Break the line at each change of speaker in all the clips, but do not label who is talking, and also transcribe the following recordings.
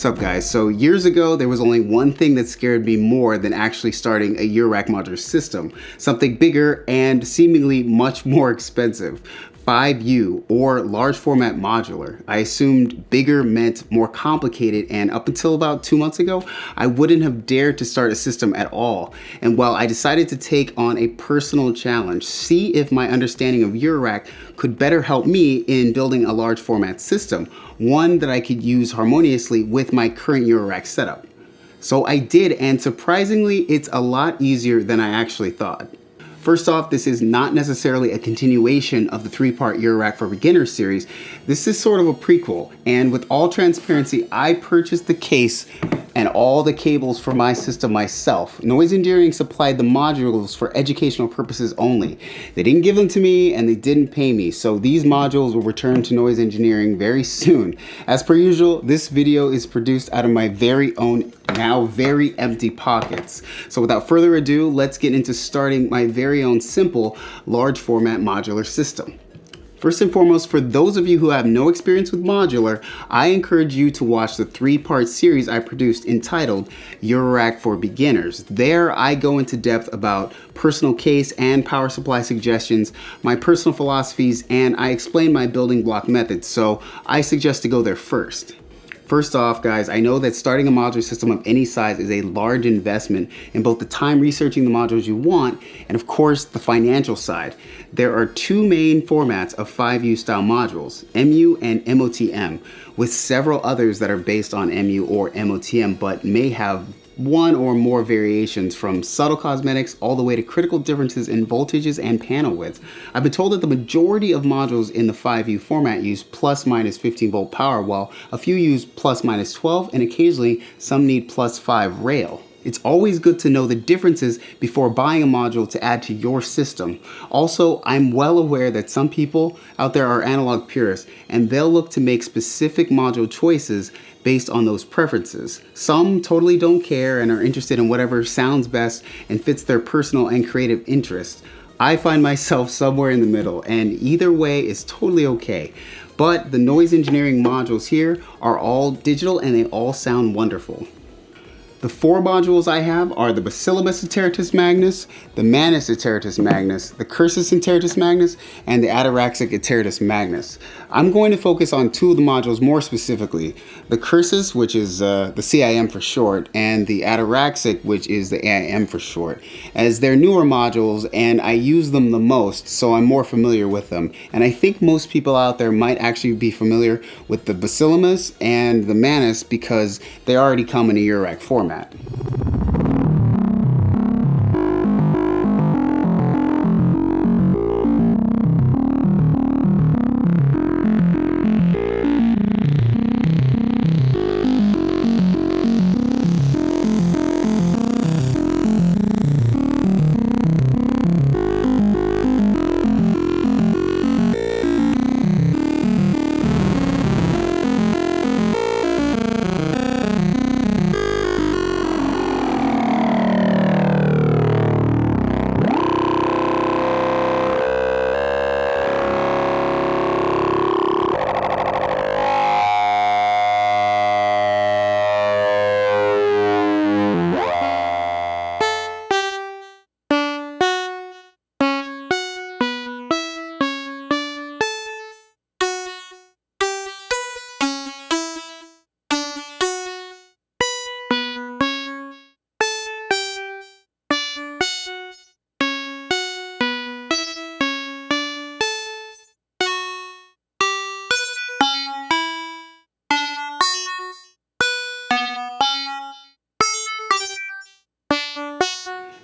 What's up guys? So years ago there was only one thing that scared me more than actually starting a Eurorack modular system. Something bigger and seemingly much more expensive. 5U or large format modular. I assumed bigger meant more complicated, and up until about 2 months ago I wouldn't have dared to start a system at all. And while I decided to take on a personal challenge, see if my understanding of Eurorack could better help me in building a large format system, one that I could use harmoniously with my current Eurorack setup. So I did, and surprisingly it's a lot easier than I actually thought. First off, this is not necessarily a continuation of the 3-part Eurorack for Beginners series. This is sort of a prequel, and with all transparency, I purchased the case and all the cables for my system myself. Noise Engineering supplied the modules for educational purposes only. They didn't give them to me and they didn't pay me, so these modules will return to Noise Engineering very soon. As per usual, this video is produced out of my very own, now very empty pockets. So without further ado, let's get into starting my very own simple large format modular system. First and foremost, for those of you who have no experience with modular, I encourage you to watch the 3-part series I produced entitled Eurorack for Beginners. There I go into depth about personal case and power supply suggestions, my personal philosophies, and I explain my building block methods, so I suggest to go there first. First off, guys, I know that starting a modular system of any size is a large investment in both the time researching the modules you want and, of course, the financial side. There are 2 main formats of 5U style modules, MU and MOTM, with several others that are based on MU or MOTM but may have one or more variations, from subtle cosmetics all the way to critical differences in voltages and panel width. I've been told that the majority of modules in the 5U format use plus minus 15 volt power, while a few use plus minus 12 and occasionally some need plus 5 rail. It's always good to know the differences before buying a module to add to your system. Also, I'm well aware that some people out there are analog purists and they'll look to make specific module choices based on those preferences. Some totally don't care and are interested in whatever sounds best and fits their personal and creative interests. I find myself somewhere in the middle, and either way is totally okay. But the Noise Engineering modules here are all digital and they all sound wonderful. The 4 modules I have are the Bacillus Iteratus Magnus, the Manus Iteratus Magnus, the Cursus Iteratus Magnus, and the Ataraxic Iteratus Magnus. I'm going to focus on 2 of the modules more specifically, the Cursus, which is the CIM for short, and the Ataraxic, which is the AIM for short, as they're newer modules and I use them the most, so I'm more familiar with them. And I think most people out there might actually be familiar with the Bacillus and the Manus because they already come in a Eurorack format.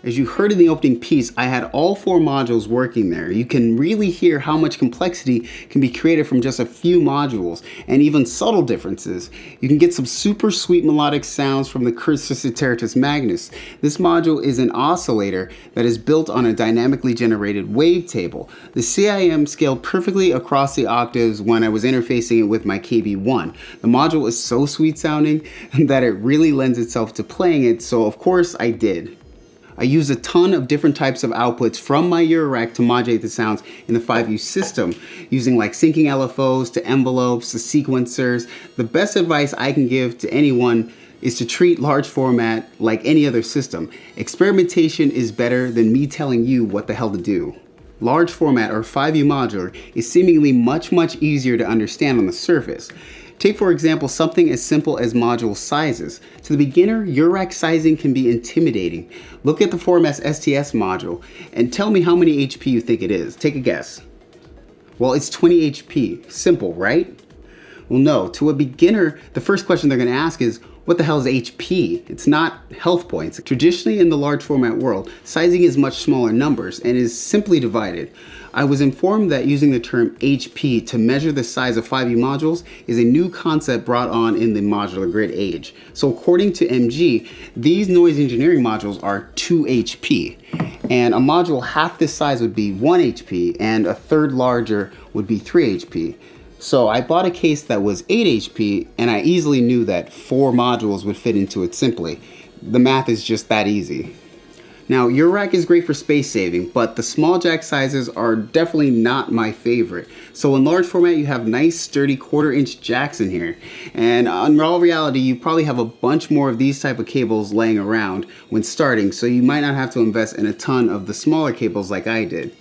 As you heard in the opening piece, I had all 4 modules working there. You can really hear how much complexity can be created from just a few modules, and even subtle differences. You can get some super sweet melodic sounds from the Cursus Iteratus Magnus. This module is an oscillator that is built on a dynamically generated wavetable. The CIM scaled perfectly across the octaves when I was interfacing it with my KB1. The module is so sweet sounding that it really lends itself to playing it, so of course I did. I use a ton of different types of outputs from my Eurorack to modulate the sounds in the 5U system, using like syncing LFOs to envelopes to sequencers. The best advice I can give to anyone is to treat large format like any other system. Experimentation is better than me telling you what the hell to do. Large format, or 5U modular, is seemingly much easier to understand on the surface. Take for example something as simple as module sizes. To the beginner, Eurorack sizing can be intimidating. Look at the 4MS STS module and tell me how many HP you think it is. Take a guess. Well, it's 20 HP. Simple, right? Well, no. To a beginner, the first question they're going to ask is, what the hell is HP? It's not health points. Traditionally in the large format world, sizing is much smaller numbers and is simply divided. I was informed that using the term HP to measure the size of 5U modules is a new concept brought on in the modular grid age. So according to MG, these noise engineering modules are 2 HP. And a module half this size would be 1 HP and a third larger would be 3 HP. So I bought a case that was 8 HP and I easily knew that 4 modules would fit into it simply. The math is just that easy. Now, Eurorack is great for space saving, but the small jack sizes are definitely not my favorite. So in large format, you have nice sturdy 1/4 inch jacks in here. And in all reality, you probably have a bunch more of these type of cables laying around when starting, so you might not have to invest in a ton of the smaller cables like I did.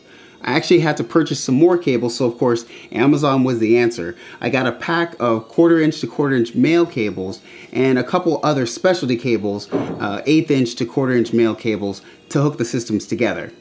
I actually had to purchase some more cables, so of course Amazon was the answer. I got a pack of 1/4 inch to 1/4 inch male cables and a couple other specialty cables, 1/8 inch to 1/4 inch male cables to hook the systems together.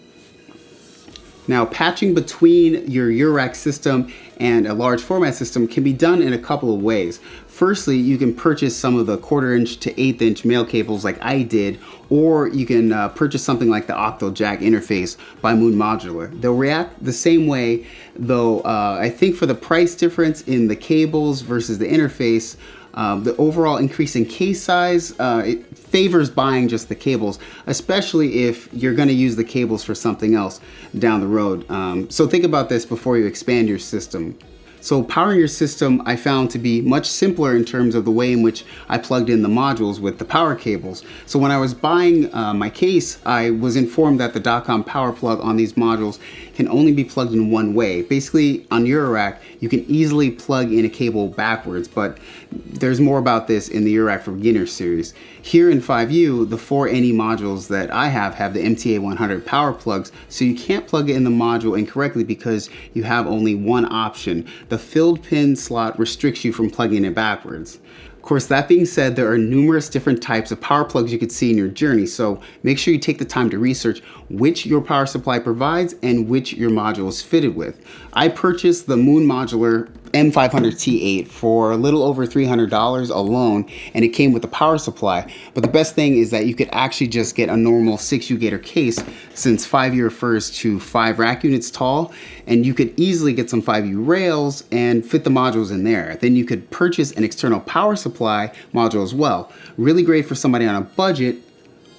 Now, patching between your Eurorack system and a large format system can be done in a couple of ways. Firstly, you can purchase some of the 1/4 inch to 1/8 inch male cables like I did, or you can purchase something like the Octal Jack interface by Modular. They'll react the same way, though I think for the price difference in the cables versus the interface, the overall increase in case size, it favors buying just the cables, especially if you're going to use the cables for something else down the road. So think about this before you expand your system. So powering your system I found to be much simpler in terms of the way in which I plugged in the modules with the power cables. So when I was buying my case, I was informed that the .com power plug on these modules can only be plugged in one way. Basically, on Eurorack, you can easily plug in a cable backwards, but there's more about this in the Eurorack for Beginners series. Here in 5U, the 4 NE modules that I have the MTA 100 power plugs, so you can't plug in the module incorrectly because you have only one option. The filled pin slot restricts you from plugging it backwards. Of course, that being said, there are numerous different types of power plugs you could see in your journey, so make sure you take the time to research which your power supply provides and which your module is fitted with. I purchased the Modular M500T8 for a little over $300 alone, and it came with a power supply. But the best thing is that you could actually just get a normal 6U Gator case, since 5U refers to 5 rack units tall, and you could easily get some 5U rails and fit the modules in there. Then you could purchase an external power supply module as well. Really great for somebody on a budget,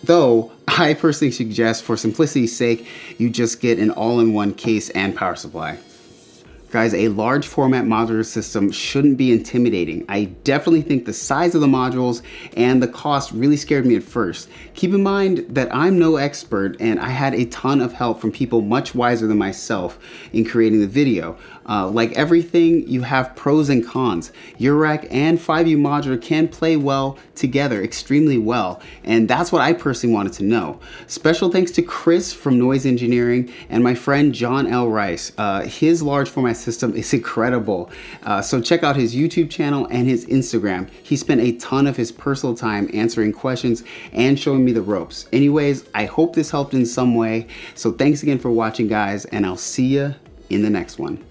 though I personally suggest, for simplicity's sake, you just get an all-in-one case and power supply. Guys, a large format modular system shouldn't be intimidating. I definitely think the size of the modules and the cost really scared me at first. Keep in mind that I'm no expert and I had a ton of help from people much wiser than myself in creating the video. Like everything, you have pros and cons. Eurorack and 5U modular can play well together, extremely well, and that's what I personally wanted to know. Special thanks to Chris from Noise Engineering and my friend John L. Rice. His large format system is incredible, so check out his YouTube channel and his Instagram. He spent a ton of his personal time answering questions and showing me the ropes. Anyways, I hope this helped in some way, so thanks again for watching, guys, and I'll see you in the next one.